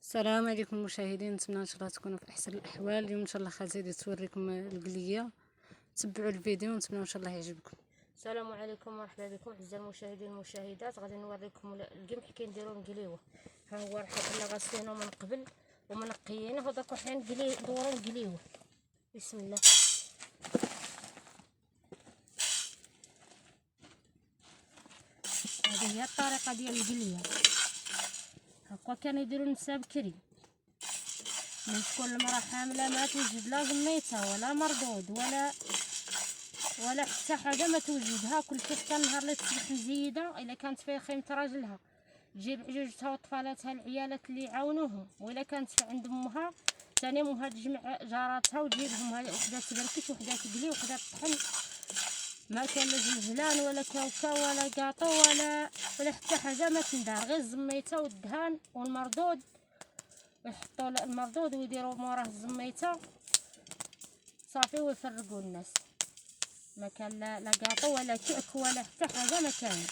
السلام عليكم مشاهدين، نتمنى ان شاء الله تكونوا في احسن الاحوال. اليوم ان شاء الله خالتي غادي توريكم القليه. تبعوا الفيديو ونتمنى ان شاء الله يعجبكم. السلام عليكم ومرحبا بكم اعزائي المشاهدين والمشاهدات. غادي نوريكم القمح كي نديرو نقليوه. ها هو راه حنا غاسلينه من قبل ومنقيينه ودرك حنا دورو نقليوه. بسم الله. هذه هي الطريقه ديال القليه. هكا كانوا يديروا النساء بكري من تكون المراه حامله ما توجد لا زميتها ولا مردود ولا حتى حاجه ما توجدها. كل حتى النهار اللي تصبح مزيده الا كانت فيها خيمه راجلها تجيب عجوجتها وطفالاتها العيالات اللي يعاونوهم، والا كانت في عند امها ثاني امها تجمع جاراتها وتجيبهم، وحده تبركش وحده تقلي وحده تطحن. ما كان لا زلزلان ولا كاوكا ولا قاطو ولا حتى حاجه ما تندار، غير الزميته والدهان والمردود. يحطوا المردود ويديروا موراه الزميته صافي ويفرقوا الناس. ما كان لا قاطو ولا كعك ولا حتى حاجه ما كان.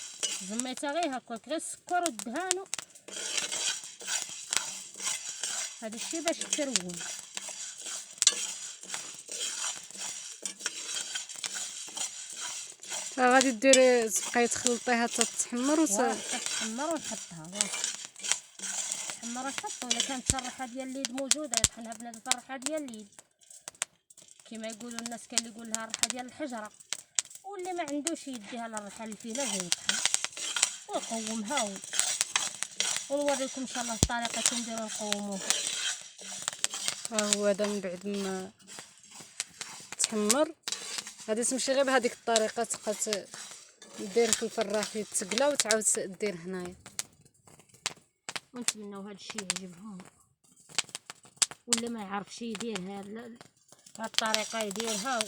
زميتها غير هكاك، غير السكر والدهان. هذا الشيء باش تروم. غادي ديري تبقاي تخلطيها حتى تحمر تحمر ونحطها تحمر ونحط. ولا كانت الريحه ديال اليد موجوده يطحنها بنادم في الريحه ديال اليد كما يقولوا الناس. كان اللي يقول لها الريحه ديال الحجره، واللي ما عندوش يديها للريحه اللي فيها زي يطحن ويقومها. ونوريكم ان شاء الله الطريقه كي نديرو نقوموه. ها هو هذا من بعد ما تحمر غادي تمشي غير بهذيك الطريقه، تبقى دير في الفراخ يتقلى وتعاود دير هنايا. ونتمنوا هذا الشيء يعجبهم، واللي ما يعرفش يدير هاد الطريقه يديرها